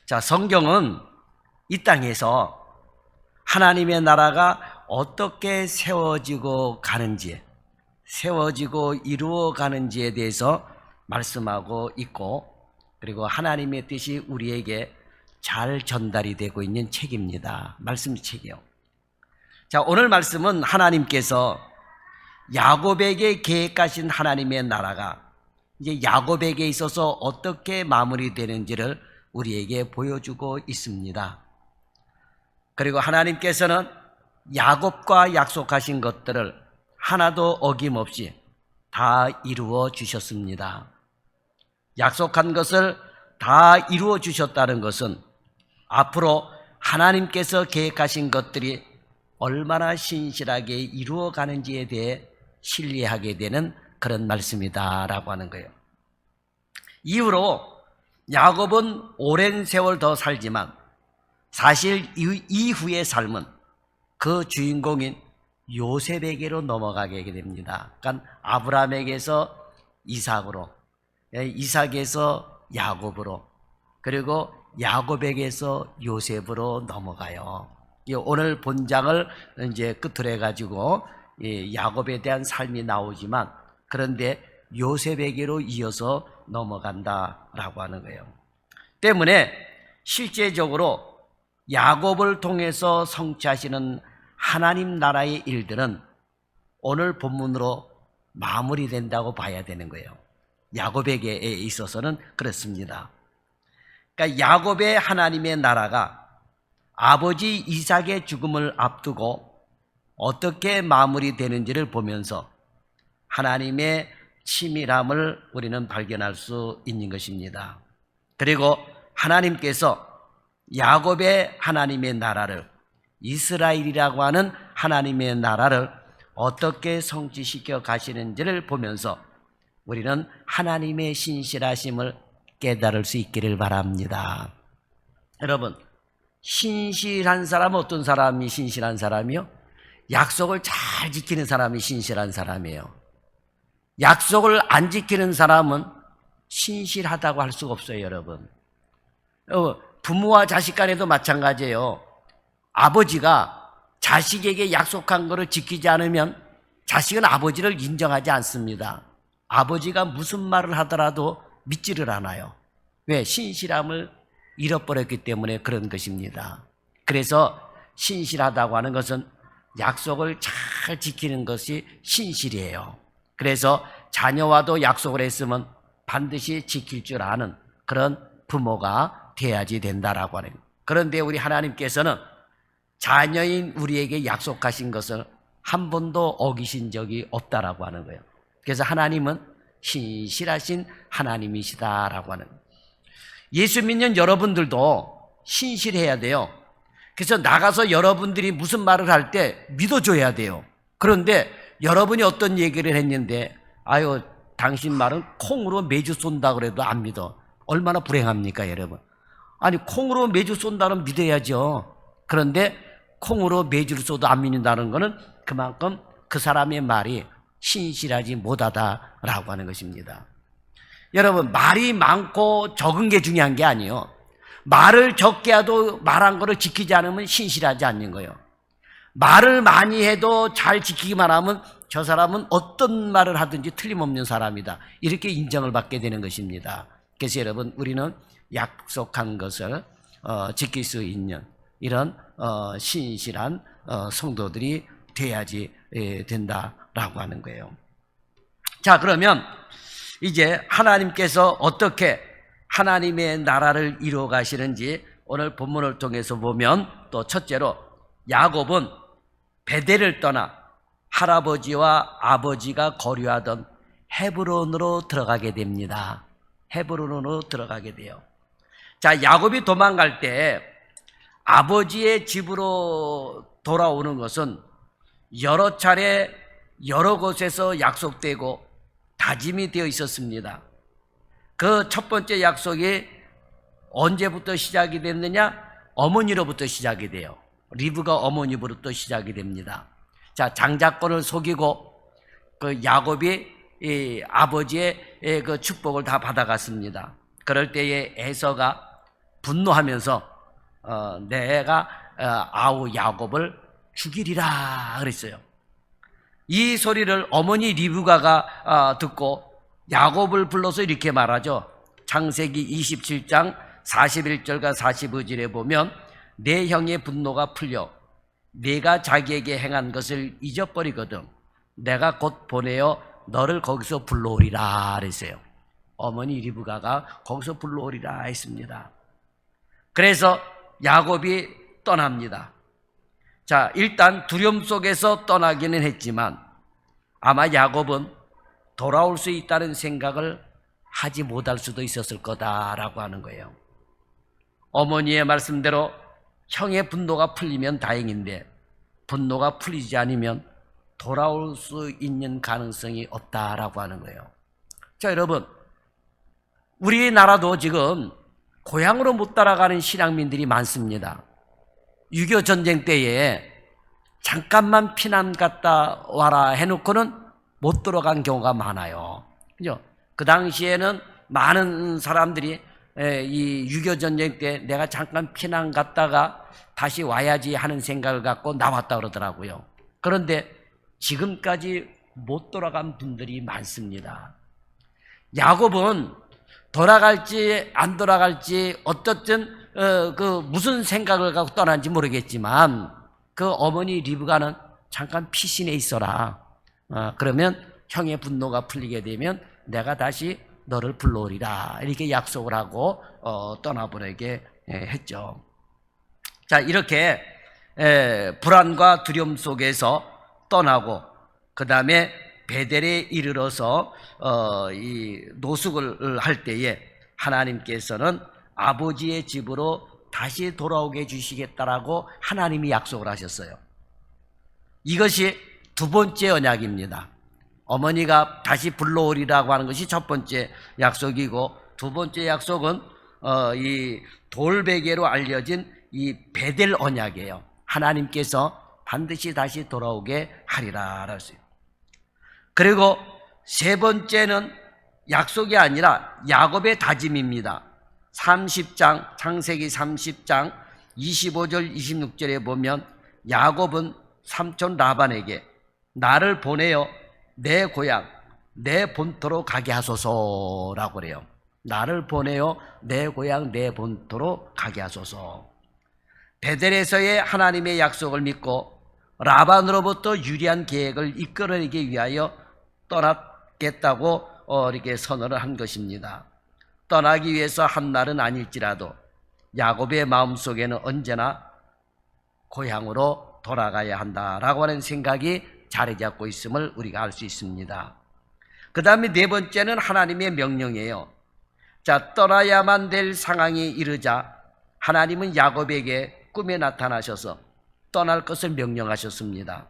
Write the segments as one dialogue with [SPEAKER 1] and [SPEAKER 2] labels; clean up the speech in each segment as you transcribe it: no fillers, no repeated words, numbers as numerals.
[SPEAKER 1] 자, 성경은 이 땅에서 하나님의 나라가 어떻게 세워지고 가는지, 세워지고 이루어가는지에 대해서 말씀하고 있고, 그리고 하나님의 뜻이 우리에게 잘 전달이 되고 있는 책입니다. 말씀 책이요. 자, 오늘 말씀은 하나님께서 야곱에게 계획하신 하나님의 나라가 이제 야곱에게 있어서 어떻게 마무리되는지를 우리에게 보여주고 있습니다. 그리고 하나님께서는 야곱과 약속하신 것들을 하나도 어김없이 다 이루어 주셨습니다. 약속한 것을 다 이루어 주셨다는 것은 앞으로 하나님께서 계획하신 것들이 얼마나 신실하게 이루어가는지에 대해 신뢰하게 되는 그런 말씀이다라고 하는 거예요. 이후로 야곱은 오랜 세월 더 살지만 사실 이후의 삶은 그 주인공인 요셉에게로 넘어가게 됩니다. 그러니까 아브라함에게서 이삭으로, 이삭에서 야곱으로, 그리고 야곱에게서 요셉으로 넘어가요. 오늘 본장을 이제 끝으로 해가지고 야곱에 대한 삶이 나오지만 그런데 요셉에게로 이어서 넘어간다라고 하는 거예요. 때문에 실제적으로 야곱을 통해서 성취하시는 하나님 나라의 일들은 오늘 본문으로 마무리된다고 봐야 되는 거예요. 야곱에게 있어서는 그렇습니다. 그러니까 야곱의 하나님의 나라가 아버지 이삭의 죽음을 앞두고 어떻게 마무리되는지를 보면서 하나님의 치밀함을 우리는 발견할 수 있는 것입니다. 그리고 하나님께서 야곱의 하나님의 나라를, 이스라엘이라고 하는 하나님의 나라를 어떻게 성취시켜 가시는지를 보면서 우리는 하나님의 신실하심을 깨달을 수 있기를 바랍니다. 여러분, 신실한 사람은 어떤 사람이 신실한 사람이요? 약속을 잘 지키는 사람이 신실한 사람이에요. 약속을 안 지키는 사람은 신실하다고 할 수가 없어요, 여러분. 부모와 자식 간에도 마찬가지예요. 아버지가 자식에게 약속한 것을 지키지 않으면 자식은 아버지를 인정하지 않습니다. 아버지가 무슨 말을 하더라도 믿지를 않아요. 왜? 신실함을 잃어버렸기 때문에 그런 것입니다. 그래서 신실하다고 하는 것은 약속을 잘 지키는 것이 신실이에요. 그래서 자녀와도 약속을 했으면 반드시 지킬 줄 아는 그런 부모가 돼야지 된다라고 하는 거예요. 그런데 우리 하나님께서는 자녀인 우리에게 약속하신 것을 한 번도 어기신 적이 없다라고 하는 거예요. 그래서 하나님은 신실하신 하나님이시다라고 하는 거예요. 예수 믿는 여러분들도 신실해야 돼요. 그래서 나가서 여러분들이 무슨 말을 할 때 믿어줘야 돼요. 그런데 여러분이 어떤 얘기를 했는데 아유 당신 말은 콩으로 매주 쏜다 그래도 안 믿어. 얼마나 불행합니까 여러분. 아니 콩으로 매주 쏜다는 믿어야죠. 그런데 콩으로 매주를 쏘도 안 믿는다는 것은 그만큼 그 사람의 말이 신실하지 못하다라고 하는 것입니다. 여러분, 말이 많고 적은 게 중요한 게 아니에요. 말을 적게 해도 말한 거를 지키지 않으면 신실하지 않는 거예요. 말을 많이 해도 잘 지키기만 하면 저 사람은 어떤 말을 하든지 틀림없는 사람이다. 이렇게 인정을 받게 되는 것입니다. 그래서 여러분, 우리는 약속한 것을 지킬 수 있는 이런 신실한 성도들이 돼야지 된다라고 하는 거예요. 자, 그러면 이제 하나님께서 어떻게 하나님의 나라를 이루어 가시는지 오늘 본문을 통해서 보면 또 첫째로 야곱은 베델을 떠나 할아버지와 아버지가 거류하던 헤브론으로 들어가게 됩니다. 헤브론으로 들어가게 돼요. 자, 야곱이 도망갈 때 아버지의 집으로 돌아오는 것은 여러 차례 여러 곳에서 약속되고 다짐이 되어 있었습니다. 그 첫 번째 약속이 언제부터 시작이 됐느냐? 어머니로부터 시작이 돼요. 리브가 어머니로부터 시작이 됩니다. 자, 장자권을 속이고 그 야곱이 이 아버지의 그 축복을 다 받아갔습니다. 그럴 때에 에서가 분노하면서 내가 아우 야곱을 죽이리라 그랬어요. 이 소리를 어머니 리브가가 듣고 야곱을 불러서 이렇게 말하죠. 창세기 27장 41절과 45절에 보면 내 형의 분노가 풀려 네가 자기에게 행한 것을 잊어버리거든 내가 곧 보내어 너를 거기서 불러오리라 그랬어요. 어머니 리브가가 거기서 불러오리라 했습니다. 그래서 야곱이 떠납니다. 자, 일단 두려움 속에서 떠나기는 했지만 아마 야곱은 돌아올 수 있다는 생각을 하지 못할 수도 있었을 거다라고 하는 거예요. 어머니의 말씀대로 형의 분노가 풀리면 다행인데 분노가 풀리지 않으면 돌아올 수 있는 가능성이 없다라고 하는 거예요. 자, 여러분, 우리나라도 지금 고향으로 못 따라가는 신앙민들이 많습니다. 6.25 전쟁 때에 잠깐만 피난 갔다 와라 해놓고는 못 들어간 경우가 많아요. 그죠? 그 당시에는 많은 사람들이 이 6.25 전쟁 때 내가 잠깐 피난 갔다가 다시 와야지 하는 생각을 갖고 나왔다 그러더라고요. 그런데 지금까지 못 돌아간 분들이 많습니다. 야곱은 돌아갈지 안 돌아갈지 어떻든 그 무슨 생각을 갖고 떠난지 모르겠지만 그 어머니 리브가는 잠깐 피신해 있어라. 그러면 형의 분노가 풀리게 되면 내가 다시 너를 불러오리라 이렇게 약속을 하고 떠나보내게 했죠. 자, 이렇게 불안과 두려움 속에서 떠나고 그 다음에 베델에 이르러서 이 노숙을 할 때에 하나님께서는 아버지의 집으로 다시 돌아오게 해주시겠다라고 하나님이 약속을 하셨어요. 이것이 두 번째 언약입니다. 어머니가 다시 불러오리라고 하는 것이 첫 번째 약속이고 두 번째 약속은 이 돌베개로 알려진 이 베델 언약이에요. 하나님께서 반드시 다시 돌아오게 하리라 했어요. 그리고 세 번째는 약속이 아니라 야곱의 다짐입니다. 30장 창세기 30장 25절 26절에 보면 야곱은 삼촌 라반에게 나를 보내어 내 고향 내 본토로 가게 하소서라고 그래요. 나를 보내어 내 고향 내 본토로 가게 하소서. 베델에서의 하나님의 약속을 믿고 라반으로부터 유리한 계획을 이끌어내기 위하여 떠났겠다고 이렇게 선언을 한 것입니다. 떠나기 위해서 한 날은 아닐지라도 야곱의 마음속에는 언제나 고향으로 돌아가야 한다라고 하는 생각이 자리 잡고 있음을 우리가 알 수 있습니다. 그 다음에 네 번째는 하나님의 명령이에요. 자, 떠나야만 될 상황이 이르자 하나님은 야곱에게 꿈에 나타나셔서 떠날 것을 명령하셨습니다.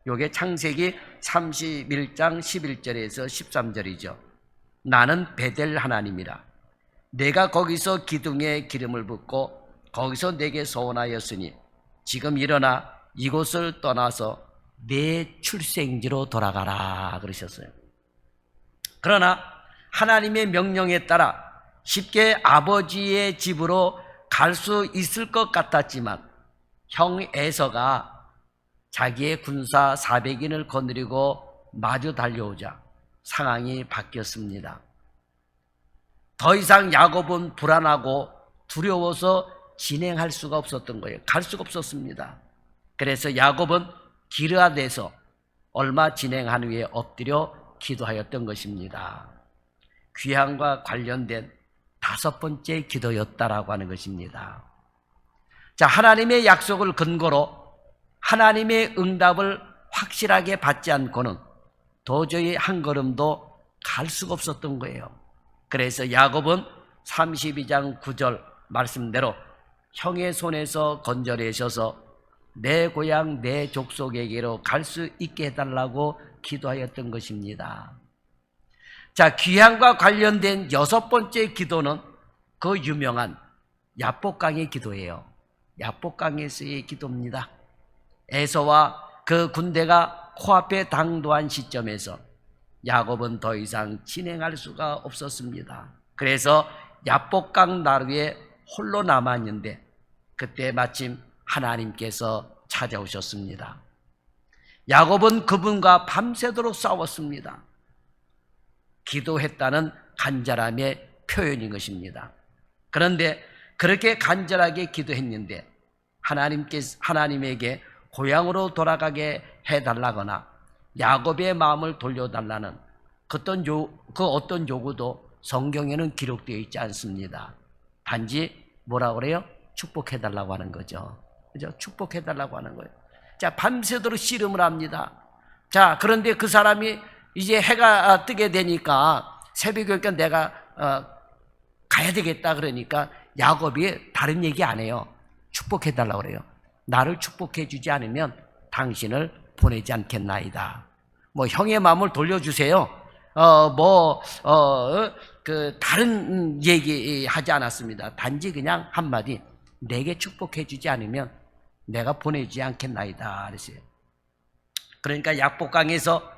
[SPEAKER 1] 요게 창세기 31장 11절에서 13절이죠. 나는 베델 하나님이라. 내가 거기서 기둥에 기름을 붓고 거기서 내게 소원하였으니 지금 일어나 이곳을 떠나서 내 출생지로 돌아가라 그러셨어요. 그러나 하나님의 명령에 따라 쉽게 아버지의 집으로 갈 수 있을 것 같았지만 형 에서가 자기의 군사 400인을 거느리고 마주 달려오자 상황이 바뀌었습니다. 더 이상 야곱은 불안하고 두려워서 진행할 수가 없었던 거예요. 갈 수가 없었습니다. 그래서 야곱은 기르앗에서 얼마 진행한 후에 엎드려 기도하였던 것입니다. 귀향과 관련된 다섯 번째 기도였다라고 하는 것입니다. 자, 하나님의 약속을 근거로 하나님의 응답을 확실하게 받지 않고는 도저히 한 걸음도 갈 수가 없었던 거예요. 그래서 야곱은 32장 9절 말씀대로 형의 손에서 건져내셔서 내 고향 내 족속에게로 갈 수 있게 해달라고 기도하였던 것입니다. 자, 귀향과 관련된 여섯 번째 기도는 그 유명한 야복강의 기도예요. 야복강에서의 기도입니다. 에서와 그 군대가 코앞에 당도한 시점에서 야곱은 더 이상 진행할 수가 없었습니다. 그래서 야복강 나루에 홀로 남았는데 그때 마침 하나님께서 찾아오셨습니다. 야곱은 그분과 밤새도록 싸웠습니다. 기도했다는 간절함의 표현인 것입니다. 그런데 그렇게 간절하게 기도했는데 하나님에게 고향으로 돌아가게 해달라거나 야곱의 마음을 돌려달라는 그 어떤 요구도 성경에는 기록되어 있지 않습니다. 단지 뭐라고 그래요? 축복해달라고 하는 거죠. 그죠? 축복해달라고 하는 거예요. 자, 밤새도록 씨름을 합니다. 자, 그런데 그 사람이 이제 해가 뜨게 되니까 새벽이니까 내가 가야 되겠다 그러니까 야곱이 다른 얘기 안 해요. 축복해달라고 그래요. 나를 축복해 주지 않으면 당신을 보내지 않겠나이다. 뭐 형의 마음을 돌려주세요. 다른 얘기 하지 않았습니다. 단지 그냥 한마디, 내게 축복해 주지 않으면 내가 보내지 않겠나이다 그랬어요. 그러니까 약복강에서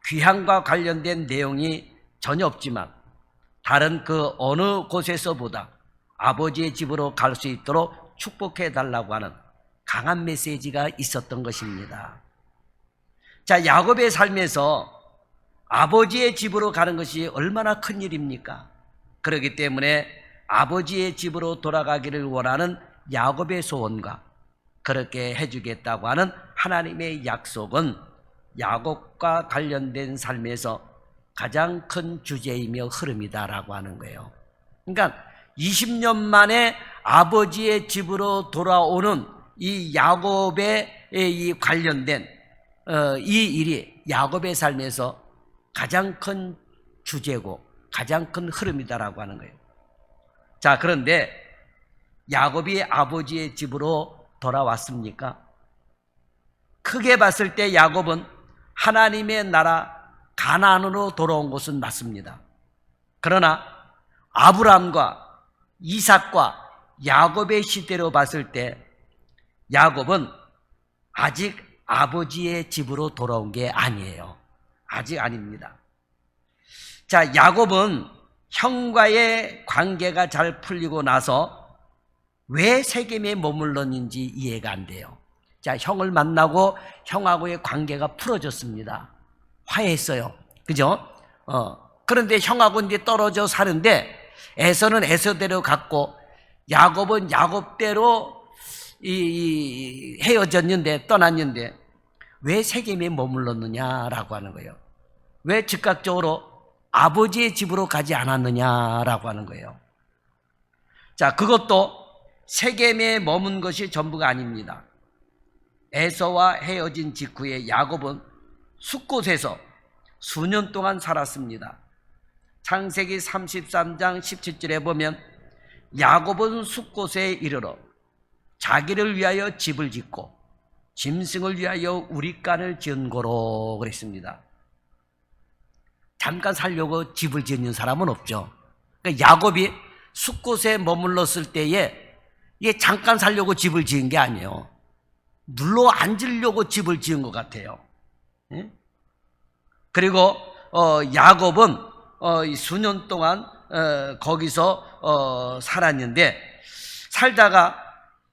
[SPEAKER 1] 귀향과 관련된 내용이 전혀 없지만 다른 그 어느 곳에서보다 아버지의 집으로 갈 수 있도록 축복해 달라고 하는 강한 메시지가 있었던 것입니다. 자, 야곱의 삶에서 아버지의 집으로 가는 것이 얼마나 큰 일입니까? 그렇기 때문에 아버지의 집으로 돌아가기를 원하는 야곱의 소원과 그렇게 해주겠다고 하는 하나님의 약속은 야곱과 관련된 삶에서 가장 큰 주제이며 흐름이다라고 하는 거예요. 그러니까 20년 만에 아버지의 집으로 돌아오는 이 야곱의 이 관련된 이 일이 야곱의 삶에서 가장 큰 주제고 가장 큰 흐름이다라고 하는 거예요. 자, 그런데 야곱이 아버지의 집으로 돌아왔습니까? 크게 봤을 때 야곱은 하나님의 나라 가나안으로 돌아온 것은 맞습니다. 그러나 아브람과 이삭과 야곱의 시대로 봤을 때 야곱은 아직 아버지의 집으로 돌아온 게 아니에요. 아직 아닙니다. 자, 야곱은 형과의 관계가 잘 풀리고 나서 왜 세겜에 머물렀는지 이해가 안 돼요. 자, 형을 만나고 형하고의 관계가 풀어졌습니다. 화해했어요. 그죠? 그런데 형하고 이제 떨어져 사는데 에서는 에서대로 갔고 야곱은 야곱대로 헤어졌는데 떠났는데 왜 세겜에 머물렀느냐라고 하는 거예요. 왜 즉각적으로 아버지의 집으로 가지 않았느냐라고 하는 거예요. 자, 그것도 세겜에 머문 것이 전부가 아닙니다. 에서와 헤어진 직후에 야곱은 숫곳에서 수년 동안 살았습니다. 창세기 33장 17절에 보면 야곱은 숫곳에 이르러 자기를 위하여 집을 짓고 짐승을 위하여 우리간을 지은 고로 그랬습니다. 잠깐 살려고 집을 짓는 사람은 없죠. 그러니까 야곱이 숫곳에 머물렀을 때에 이게 잠깐 살려고 집을 지은 게 아니에요. 눌러 앉으려고 집을 지은 것 같아요. 그리고 야곱은 수년 동안 거기서 살았는데 살다가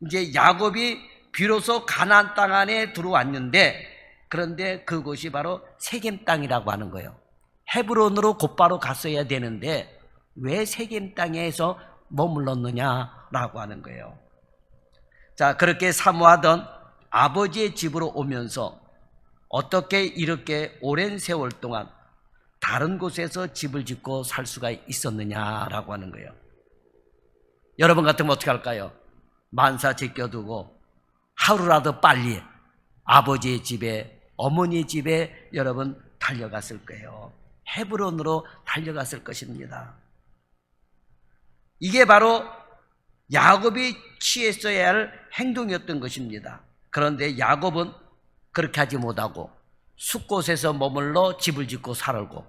[SPEAKER 1] 이제 야곱이 비로소 가나안 땅 안에 들어왔는데 그런데 그곳이 바로 세겜 땅이라고 하는 거예요. 헤브론으로 곧바로 갔어야 되는데 왜 세겜 땅에서 머물렀느냐라고 하는 거예요. 자, 그렇게 사모하던 아버지의 집으로 오면서 어떻게 이렇게 오랜 세월 동안 다른 곳에서 집을 짓고 살 수가 있었느냐라고 하는 거예요. 여러분 같으면 어떻게 할까요? 만사 제껴두고 하루라도 빨리 아버지의 집에, 어머니의 집에 여러분 달려갔을 거예요. 헤브론으로 달려갔을 것입니다. 이게 바로 야곱이 취했어야 할 행동이었던 것입니다. 그런데 야곱은 그렇게 하지 못하고 숫곳에서 머물러 집을 짓고 살고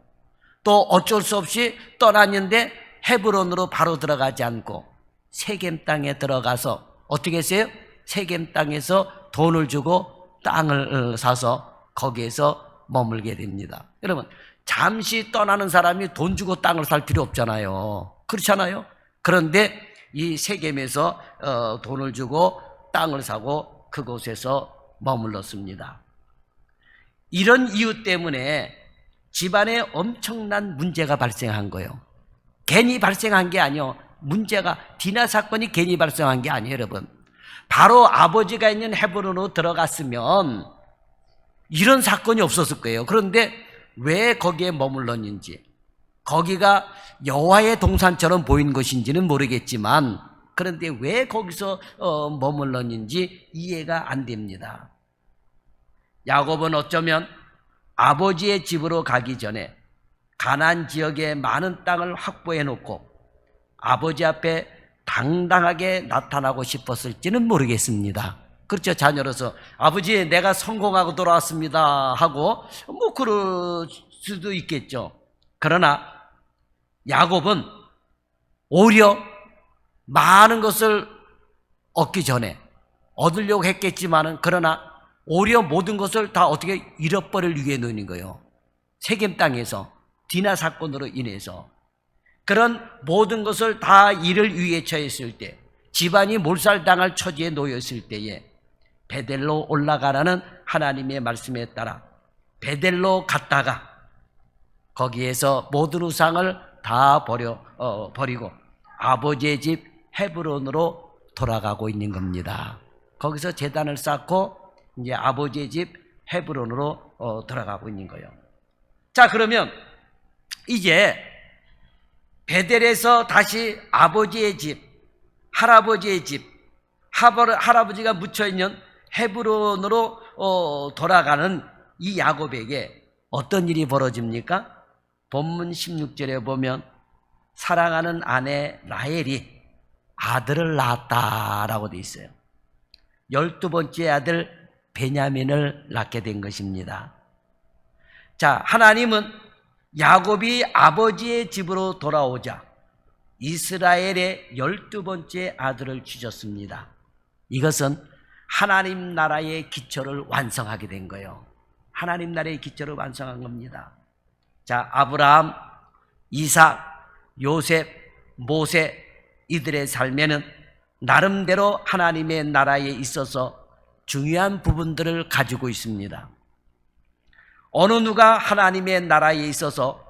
[SPEAKER 1] 또 어쩔 수 없이 떠났는데 헤브론으로 바로 들어가지 않고 세겜 땅에 들어가서 어떻게 했어요? 세겜 땅에서 돈을 주고 땅을 사서 거기에서 머물게 됩니다. 여러분, 잠시 떠나는 사람이 돈 주고 땅을 살 필요 없잖아요. 그렇잖아요. 그런데 이 세겜에서 돈을 주고 땅을 사고 그곳에서 머물렀습니다. 이런 이유 때문에 집안에 엄청난 문제가 발생한 거예요. 괜히 발생한 게 아니에요. 문제가, 디나 사건이 괜히 발생한 게 아니에요, 여러분. 바로 아버지가 있는 헤브론으로 들어갔으면 이런 사건이 없었을 거예요. 그런데 왜 거기에 머물렀는지, 거기가 여호와의 동산처럼 보인 것인지는 모르겠지만, 그런데 왜 거기서 머물렀는지 이해가 안 됩니다. 야곱은 어쩌면 아버지의 집으로 가기 전에 가나안 지역에 많은 땅을 확보해 놓고 아버지 앞에 당당하게 나타나고 싶었을지는 모르겠습니다. 그렇죠. 자녀로서 아버지 내가 성공하고 돌아왔습니다 하고 뭐 그럴 수도 있겠죠. 그러나 야곱은 오히려 많은 것을 얻기 전에 얻으려고 했겠지만은, 그러나 오히려 모든 것을 다 어떻게 잃어버릴 위해 놓는 거예요. 세겜 땅에서 디나 사건으로 인해서 그런 모든 것을 다 잃을 위에 처했을 때, 집안이 몰살당할 처지에 놓였을 때에 베델로 올라가라는 하나님의 말씀에 따라 베델로 갔다가 거기에서 모든 우상을 다 버리고 아버지의 집 헤브론으로 돌아가고 있는 겁니다. 거기서 제단을 쌓고 이제 아버지의 집 헤브론으로 돌아가고 있는 거예요. 자, 그러면 이제 베델에서 다시 아버지의 집, 할아버지의 집, 할아버지가 묻혀있는 헤브론으로 돌아가는 이 야곱에게 어떤 일이 벌어집니까? 본문 16절에 보면 사랑하는 아내 라헬이 아들을 낳았다라고 되어 있어요. 12번째 아들 베냐민을 낳게 된 것입니다. 자, 하나님은 야곱이 아버지의 집으로 돌아오자 이스라엘의 12번째 아들을 주셨습니다. 이것은 하나님 나라의 기초를 완성하게 된 거예요. 하나님 나라의 기초를 완성한 겁니다. 자, 아브라함, 이삭, 요셉, 모세, 이들의 삶에는 나름대로 하나님의 나라에 있어서 중요한 부분들을 가지고 있습니다. 어느 누가 하나님의 나라에 있어서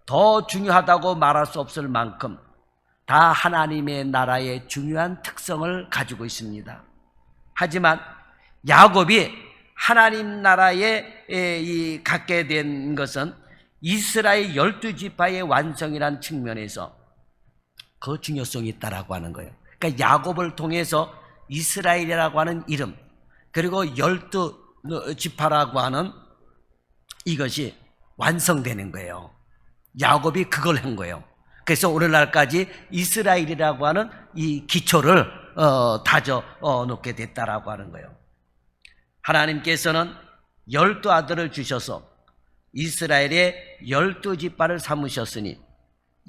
[SPEAKER 1] 더 중요하다고 말할 수 없을 만큼 다 하나님의 나라의 중요한 특성을 가지고 있습니다. 하지만 야곱이 하나님 나라에 갖게 된 것은 이스라엘 12지파의 완성이라는 측면에서 그 중요성이 있다라고 하는 거예요. 그러니까 야곱을 통해서 이스라엘이라고 하는 이름, 그리고 12지파라고 하는 이것이 완성되는 거예요. 야곱이 그걸 한 거예요. 그래서 오늘날까지 이스라엘이라고 하는 이 기초를 다져 놓게 됐다라고 하는 거예요. 하나님께서는 12아들을 주셔서 이스라엘의 12지파를 삼으셨으니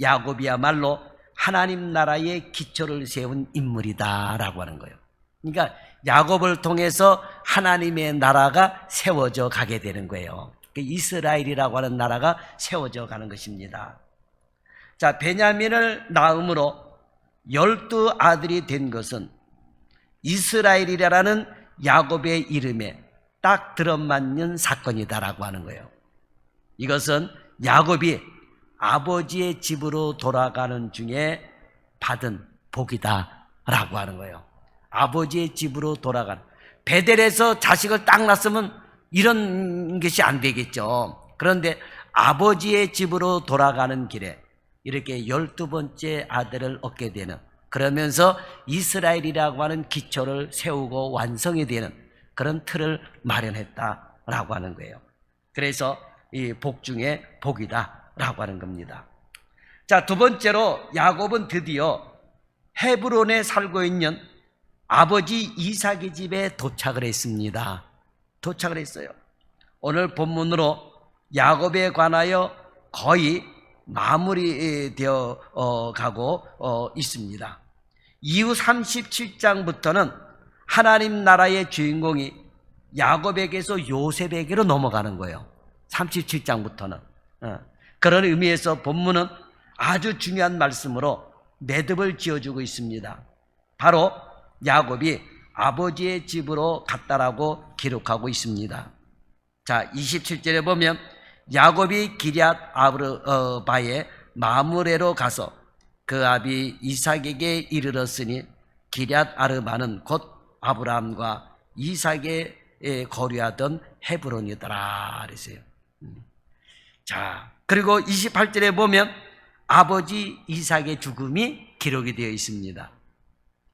[SPEAKER 1] 야곱이야말로 하나님 나라의 기초를 세운 인물이다라고 하는 거예요. 그러니까 야곱을 통해서 하나님의 나라가 세워져 가게 되는 거예요. 이스라엘이라고 하는 나라가 세워져 가는 것입니다. 자, 베냐민을 낳음으로 12아들이 된 것은 이스라엘이라는 야곱의 이름에 딱 들어맞는 사건이다라고 하는 거예요. 이것은 야곱이 아버지의 집으로 돌아가는 중에 받은 복이다라고 하는 거예요. 아버지의 집으로 돌아가는, 베델에서 자식을 딱 낳았으면 이런 것이 안 되겠죠. 그런데 아버지의 집으로 돌아가는 길에 이렇게 12번째 아들을 얻게 되는, 그러면서 이스라엘이라고 하는 기초를 세우고 완성이 되는 그런 틀을 마련했다라고 하는 거예요. 그래서 이 복 중에 복이다라고 하는 겁니다. 자, 두 번째로 야곱은 드디어 헤브론에 살고 있는 아버지 이삭의 집에 도착을 했습니다. 도착을 했어요. 오늘 본문으로 야곱에 관하여 거의 마무리되어 가고 있습니다. 이후 37장부터는 하나님 나라의 주인공이 야곱에게서 요셉에게로 넘어가는 거예요. 37장부터는. 그런 의미에서 본문은 아주 중요한 말씀으로 매듭을 지어주고 있습니다. 바로 야곱이 아버지의 집으로 갔다라고 기록하고 있습니다. 자, 27절에 보면 야곱이 기럇 아르바에 마므레로 가서 그 아비 이삭에게 이르렀으니 기럇 아르바는 곧 아브라함과 이삭의 거류하던 헤브론이더라 그랬어요. 자, 그리고 28절에 보면 아버지 이삭의 죽음이 기록이 되어 있습니다.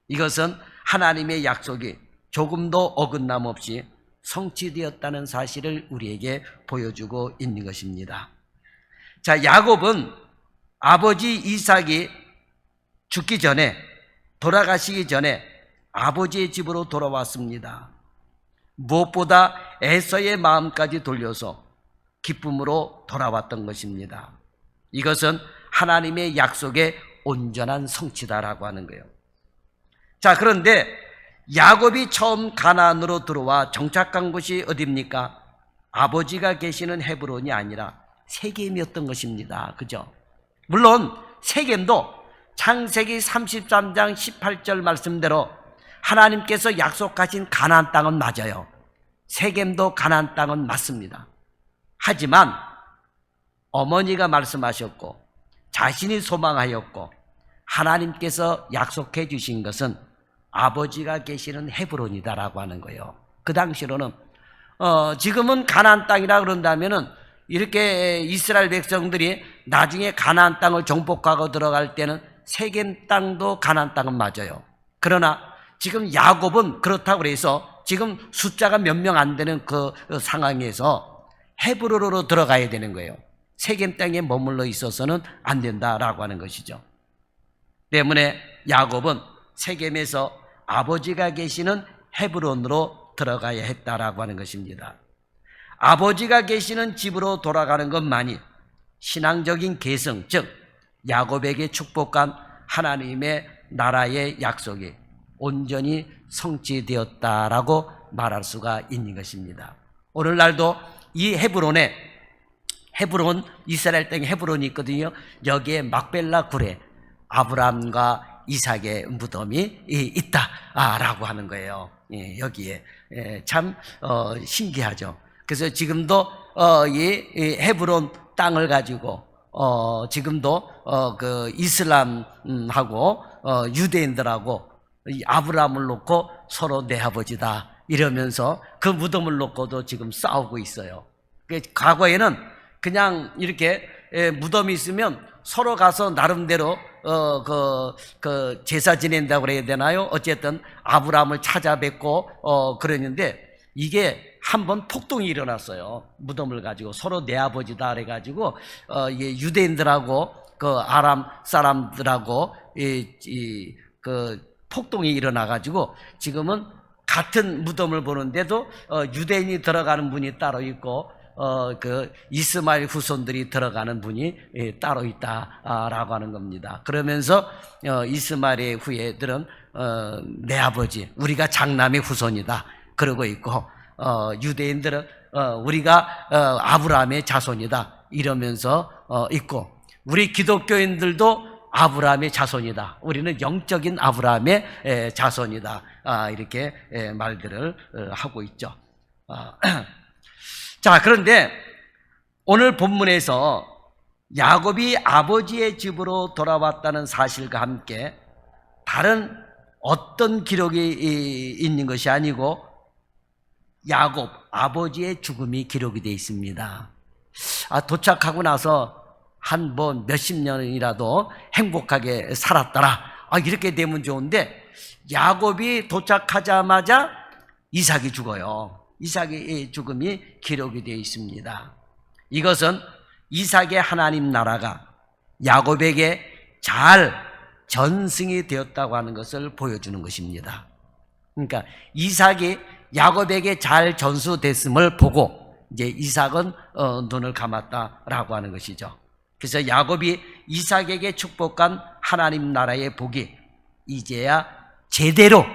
[SPEAKER 1] 이것은 하나님의 약속이 조금도 어긋남 없이 성취되었다는 사실을 우리에게 보여주고 있는 것입니다. 자, 야곱은 아버지 이삭이 죽기 전에, 돌아가시기 전에 아버지의 집으로 돌아왔습니다. 무엇보다 에서의 마음까지 돌려서 기쁨으로 돌아왔던 것입니다. 이것은 하나님의 약속의 온전한 성취다라고 하는 거예요. 자, 그런데 야곱이 처음 가나안으로 들어와 정착한 곳이 어디입니까? 아버지가 계시는 헤브론이 아니라 세겜이었던 것입니다. 그죠? 물론 세겜도 창세기 33장 18절 말씀대로 하나님께서 약속하신 가나안 땅은 맞아요. 세겜도 가나안 땅은 맞습니다. 하지만 어머니가 말씀하셨고 자신이 소망하였고 하나님께서 약속해 주신 것은 아버지가 계시는 헤브론이다라고 하는 거예요. 그 당시로는 지금은 가나안 땅이라 그런다면은 이렇게 이스라엘 백성들이 나중에 가나안 땅을 정복하고 들어갈 때는 세겜 땅도 가나안 땅은 맞아요. 그러나 지금 야곱은 그렇다고 해서 지금 숫자가 몇 명 안 되는 그 상황에서 헤브론으로 들어가야 되는 거예요. 세겜 땅에 머물러 있어서는 안 된다라고 하는 것이죠. 때문에 야곱은 세겜에서 아버지가 계시는 헤브론으로 들어가야 했다라고 하는 것입니다. 아버지가 계시는 집으로 돌아가는 것만이 신앙적인 계승, 즉 야곱에게 축복한 하나님의 나라의 약속이 온전히 성취되었다라고 말할 수가 있는 것입니다. 오늘날도 이 헤브론, 이스라엘 땅에 헤브론이 있거든요. 여기에 막벨라 굴에 아브라함과 이삭의 무덤이 있다라고 하는 거예요. 여기에 참 신기하죠. 그래서 지금도 이 헤브론 땅을 가지고 지금도 그 이슬람하고 유대인들하고 아브라함을 놓고 서로 내 아버지다 이러면서 그 무덤을 놓고도 지금 싸우고 있어요. 과거에는 그냥 이렇게 무덤이 있으면 서로 가서 나름대로 그 제사 지낸다고 그래야 되나요? 어쨌든 아브라함을 찾아뵙고 그랬는데 이게 한번 폭동이 일어났어요. 무덤을 가지고 서로 내 아버지다 그래가지고 유대인들하고 그 아람 사람들하고 그 폭동이 일어나가지고 지금은 같은 무덤을 보는데도 유대인이 들어가는 분이 따로 있고 그 이스마엘 후손들이 들어가는 분이 따로 있다라고 하는 겁니다. 그러면서 이스마엘의 후예들은 내 아버지, 우리가 장남의 후손이다 그러고 있고 유대인들은 우리가 아브라함의 자손이다 이러면서 있고 우리 기독교인들도 아브라함의 자손이다. 우리는 영적인 아브라함의 자손이다. 이렇게 말들을 하고 있죠. 자, 그런데 오늘 본문에서 야곱이 아버지의 집으로 돌아왔다는 사실과 함께 다른 어떤 기록이 있는 것이 아니고 야곱 아버지의 죽음이 기록이 되어 있습니다. 도착하고 나서 한 몇십 년이라도 행복하게 살았더라. 이렇게 되면 좋은데 야곱이 도착하자마자 이삭이 죽어요. 이삭의 죽음이 기록이 되어 있습니다. 이것은 이삭의 하나님 나라가 야곱에게 잘 전승이 되었다고 하는 것을 보여주는 것입니다. 그러니까 이삭이 야곱에게 잘 전수됐음을 보고 이제 이삭은 눈을 감았다라고 하는 것이죠. 그래서 야곱이 이삭에게 축복한 하나님 나라의 복이 이제야 제대로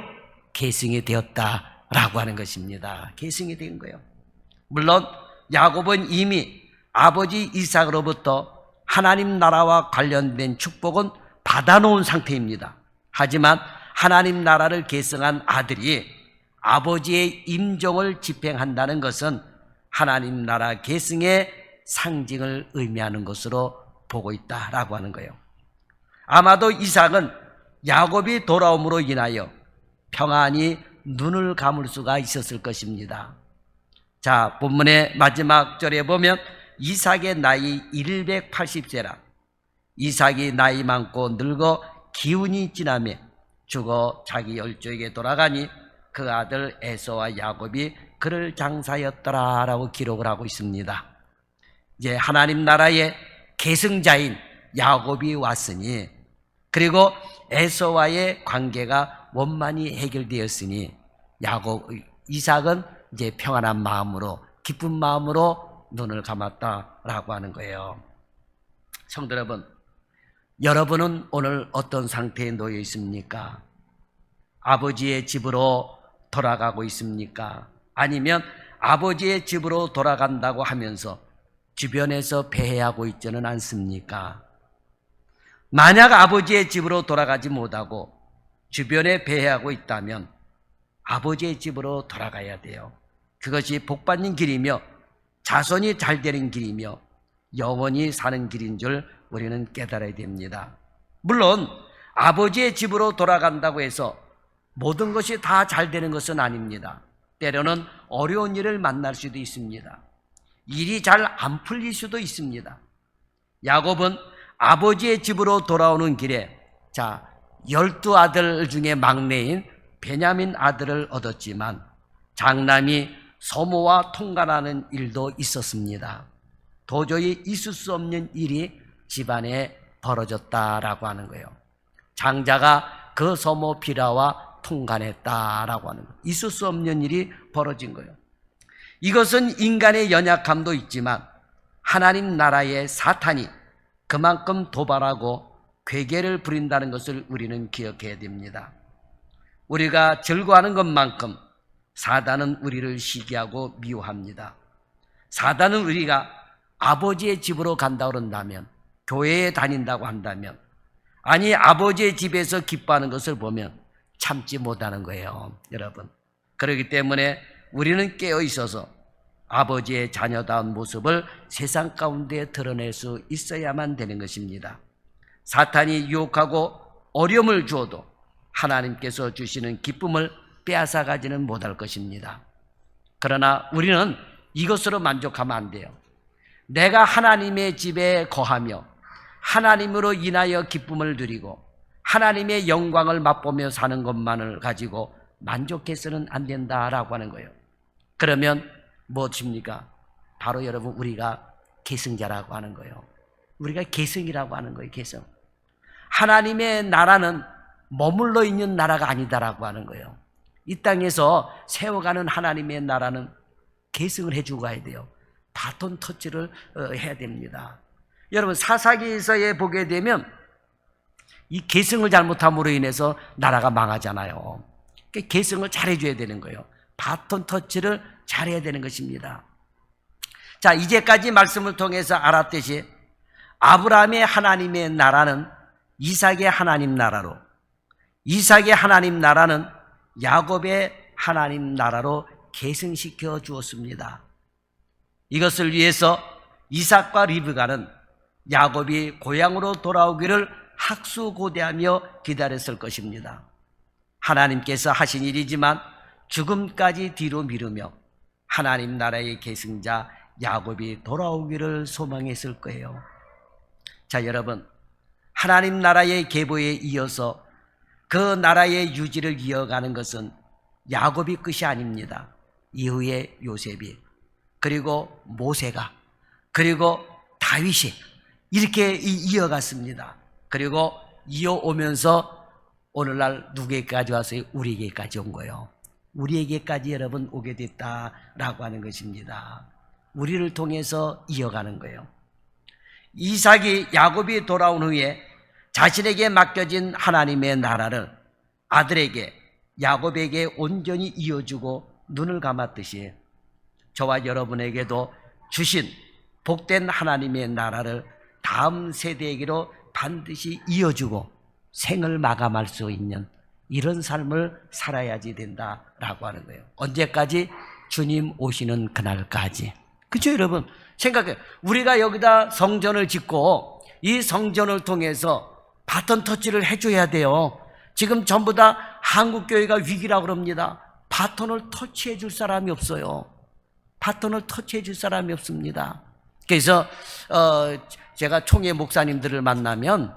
[SPEAKER 1] 계승이 되었다라고 하는 것입니다. 계승이 된 거예요. 물론 야곱은 이미 아버지 이삭으로부터 하나님 나라와 관련된 축복은 받아놓은 상태입니다. 하지만 하나님 나라를 계승한 아들이 아버지의 임종을 집행한다는 것은 하나님 나라 계승의 상징을 의미하는 것으로 보고 있다라고 하는 거예요. 아마도 이삭은 야곱이 돌아옴으로 인하여 평안히 눈을 감을 수가 있었을 것입니다. 자, 본문의 마지막 절에 보면 이삭의 나이 180세라 이삭이 나이 많고 늙어 기운이 지나매 죽어 자기 열조에게 돌아가니 그 아들 에서와 야곱이 그를 장사였더라라고 기록을 하고 있습니다. 이제 하나님 나라의 계승자인 야곱이 왔으니 그리고 에서와의 관계가 원만히 해결되었으니 이삭은 이제 평안한 마음으로 기쁜 마음으로 눈을 감았다라고 하는 거예요. 성도 여러분, 여러분은 오늘 어떤 상태에 놓여 있습니까? 아버지의 집으로 돌아가고 있습니까? 아니면 아버지의 집으로 돌아간다고 하면서 주변에서 배회하고 있지는 않습니까? 만약 아버지의 집으로 돌아가지 못하고 주변에 배회하고 있다면 아버지의 집으로 돌아가야 돼요. 그것이 복받는 길이며 자손이 잘 되는 길이며 영원히 사는 길인 줄 우리는 깨달아야 됩니다. 물론 아버지의 집으로 돌아간다고 해서 모든 것이 다 잘 되는 것은 아닙니다. 때로는 어려운 일을 만날 수도 있습니다. 일이 잘 안 풀릴 수도 있습니다. 야곱은 아버지의 집으로 돌아오는 길에 12아들 중에 막내인 베냐민 아들을 얻었지만 장남이 소모와 통관하는 일도 있었습니다. 도저히 있을 수 없는 일이 집안에 벌어졌다라고 하는 거예요. 장자가 그 소모 비라와 통관했다라고 하는 거예요. 있을 수 없는 일이 벌어진 거예요. 이것은 인간의 연약함도 있지만 하나님 나라의 사탄이 그만큼 도발하고 괴계를 부린다는 것을 우리는 기억해야 됩니다. 우리가 즐거워하는 것만큼 사단은 우리를 시기하고 미워합니다. 사단은 우리가 아버지의 집으로 간다고 그런다면, 교회에 다닌다고 한다면, 아니 아버지의 집에서 기뻐하는 것을 보면 참지 못하는 거예요, 여러분. 그렇기 때문에 우리는 깨어 있어서 아버지의 자녀다운 모습을 세상 가운데 드러낼 수 있어야만 되는 것입니다. 사탄이 유혹하고 어려움을 주어도 하나님께서 주시는 기쁨을 빼앗아 가지는 못할 것입니다. 그러나 우리는 이것으로 만족하면 안 돼요. 내가 하나님의 집에 거하며 하나님으로 인하여 기쁨을 누리고 하나님의 영광을 맛보며 사는 것만을 가지고 만족해서는 안 된다라고 하는 거예요. 그러면 무엇입니까? 바로 여러분, 우리가 계승자라고 하는 거예요. 우리가 계승이라고 하는 거예요. 계승. 하나님의 나라는 머물러 있는 나라가 아니다라고 하는 거예요. 이 땅에서 세워가는 하나님의 나라는 계승을 해주고 가야 돼요. 바톤 터치를 해야 됩니다. 여러분, 사사기서에 보게 되면 이 계승을 잘못함으로 인해서 나라가 망하잖아요. 그러니까 계승을 잘해줘야 되는 거예요. 바톤 터치를 잘해야 되는 것입니다. 자, 이제까지 말씀을 통해서 알았듯이 아브라함의 하나님의 나라는 이삭의 하나님 나라로, 이삭의 하나님 나라는 야곱의 하나님 나라로 계승시켜 주었습니다. 이것을 위해서 이삭과 리브가는 야곱이 고향으로 돌아오기를 학수고대하며 기다렸을 것입니다. 하나님께서 하신 일이지만 죽음까지 뒤로 미루며 하나님 나라의 계승자 야곱이 돌아오기를 소망했을 거예요. 자, 여러분, 하나님 나라의 계보에 이어서 그 나라의 유지를 이어가는 것은 야곱이 끝이 아닙니다. 이후에 요셉이, 그리고 모세가, 그리고 다윗이 이렇게 이어갔습니다. 그리고 이어오면서 오늘날 누구에게까지 와서 우리에게까지 온 거예요. 우리에게까지 여러분 오게 됐다라고 하는 것입니다. 우리를 통해서 이어가는 거예요. 이삭이 야곱이 돌아온 후에 자신에게 맡겨진 하나님의 나라를 아들에게, 야곱에게 온전히 이어주고 눈을 감았듯이 저와 여러분에게도 주신 복된 하나님의 나라를 다음 세대에게로 반드시 이어주고 생을 마감할 수 있는 이런 삶을 살아야지 된다라고 하는 거예요. 언제까지? 주님 오시는 그날까지. 그렇죠, 여러분? 생각해요. 우리가 여기다 성전을 짓고 이 성전을 통해서 바톤 터치를 해줘야 돼요. 지금 전부 다 한국교회가 위기라고 그럽니다. 바톤을 터치해 줄 사람이 없어요. 바톤을 터치해 줄 사람이 없습니다. 그래서 제가 총회 목사님들을 만나면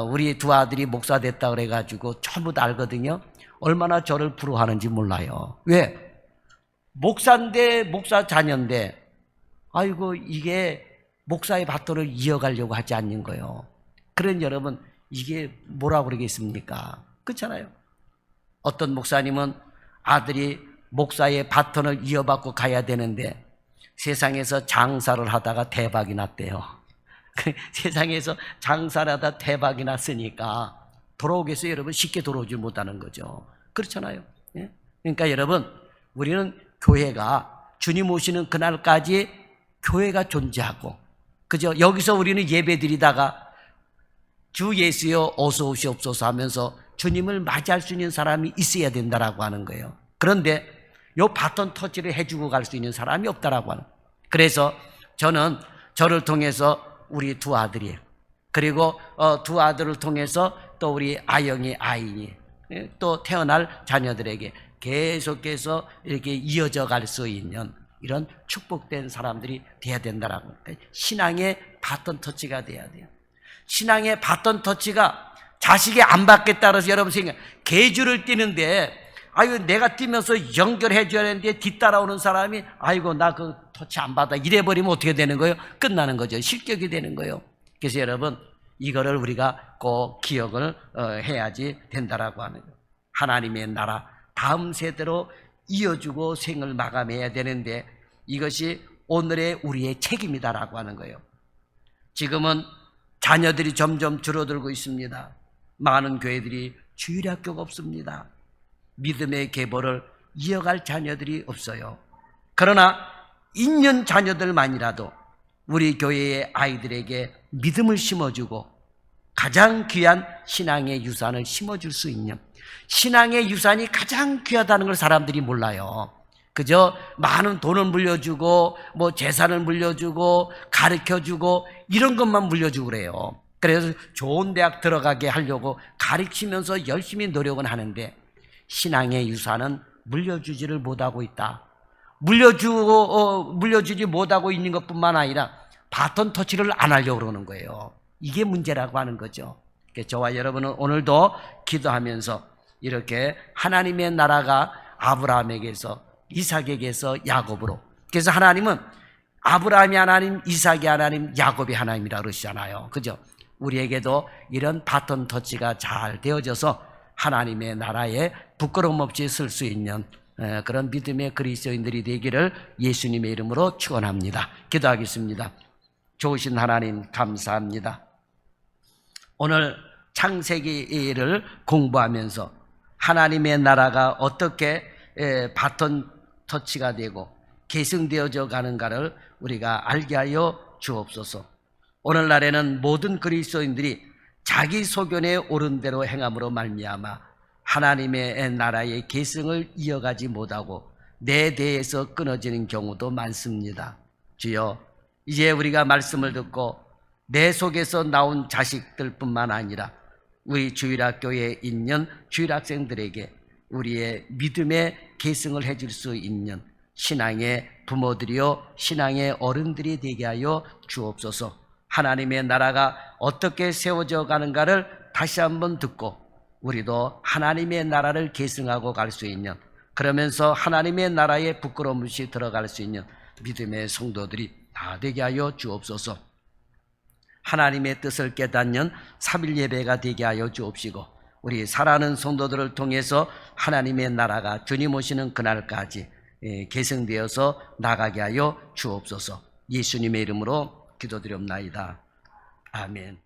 [SPEAKER 1] 우리 두 아들이 목사 됐다 그래가지고 전부 다 알거든요. 얼마나 저를 부러워하는지 몰라요. 왜? 목사인데 목사 자녀인데 아이고 이게 목사의 바톤을 이어가려고 하지 않는 거예요. 그런 여러분 이게 뭐라고 그러겠습니까? 그렇잖아요. 어떤 목사님은 아들이 목사의 바톤을 이어받고 가야 되는데 세상에서 장사를 하다가 대박이 났대요. 세상에서 장사를 하다 대박이 났으니까 돌아오겠어요, 여러분? 쉽게 돌아오지 못하는 거죠. 그렇잖아요. 예? 그러니까 여러분 우리는 교회가 주님 오시는 그날까지 교회가 존재하고, 그죠? 여기서 우리는 예배 드리다가 주 예수여 어서 오시옵소서 하면서 주님을 맞이할 수 있는 사람이 있어야 된다라고 하는 거예요. 그런데 요 바톤 터치를 해주고 갈 수 있는 사람이 없다라고 하는 거예요. 그래서 저는 저를 통해서 우리 두 아들이에요. 그리고 두 아들을 통해서 또 우리 아영이, 아인이, 또 태어날 자녀들에게 계속해서 이렇게 이어져 갈 수 있는 이런 축복된 사람들이 돼야 된다라고. 신앙의 바톤 터치가 돼야 돼요. 신앙의 바톤 터치가 자식이 안 받겠다 그래서 여러분 생각, 계주를 뛰는데 아이고 내가 뛰면서 연결해 줘야 되는데 뒤따라오는 사람이 아이고 나 그 터치 안 받아 이래버리면 어떻게 되는 거예요? 끝나는 거죠. 실격이 되는 거예요. 그래서 여러분 이거를 우리가 꼭 기억을 해야지 된다라고 하는 거예요. 하나님의 나라 다음 세대로 이어주고 생을 마감해야 되는데 이것이 오늘의 우리의 책임이다라고 하는 거예요. 지금은 자녀들이 점점 줄어들고 있습니다. 많은 교회들이 주일학교가 없습니다. 믿음의 계보를 이어갈 자녀들이 없어요. 그러나 있는 자녀들만이라도 우리 교회의 아이들에게 믿음을 심어주고 가장 귀한 신앙의 유산을 심어줄 수 있는, 신앙의 유산이 가장 귀하다는 걸 사람들이 몰라요. 그저 많은 돈을 물려주고 뭐 재산을 물려주고 가르쳐주고 이런 것만 물려주고 그래요. 그래서 좋은 대학 들어가게 하려고 가르치면서 열심히 노력은 하는데 신앙의 유산은 물려주지를 못하고 있다. 물려주지 못하고 있는 것뿐만 아니라 바톤 터치를 안 하려고 그러는 거예요. 이게 문제라고 하는 거죠. 저와 여러분은 오늘도 기도하면서 이렇게 하나님의 나라가 아브라함에게서 이삭에게서 야곱으로, 그래서 하나님은 아브라함이 하나님, 이삭이 하나님, 야곱이 하나님이라고 그러시잖아요. 그죠? 우리에게도 이런 바톤 터치가 잘 되어져서 하나님의 나라에 부끄러움 없이 쓸 수 있는 그런 믿음의 그리스도인들이 되기를 예수님의 이름으로 축원합니다. 기도하겠습니다. 좋으신 하나님 감사합니다. 오늘 창세기를 공부하면서 하나님의 나라가 어떻게 바톤 터치가 되고 계승되어져 가는가를 우리가 알게 하여 주옵소서. 오늘날에는 모든 그리스도인들이 자기 소견에 옳은 대로 행함으로 말미암아 하나님의 나라의 계승을 이어가지 못하고 내 대에서 끊어지는 경우도 많습니다. 주여, 이제 우리가 말씀을 듣고 내 속에서 나온 자식들뿐만 아니라 우리 주일학교에 있는 주일학생들에게 우리의 믿음의 계승을 해줄 수 있는 신앙의 부모들이요 신앙의 어른들이 되게 하여 주옵소서. 하나님의 나라가 어떻게 세워져 가는가를 다시 한번 듣고 우리도 하나님의 나라를 계승하고 갈 수 있는, 그러면서 하나님의 나라에 부끄러움 없이 들어갈 수 있는 믿음의 성도들이 다 되게 하여 주옵소서. 하나님의 뜻을 깨닫는 3일 예배가 되게 하여 주옵시고 우리 사랑하는 성도들을 통해서 하나님의 나라가 주님 오시는 그날까지 계승되어서 나가게 하여 주옵소서. 예수님의 이름으로 기도드리옵나이다. 아멘.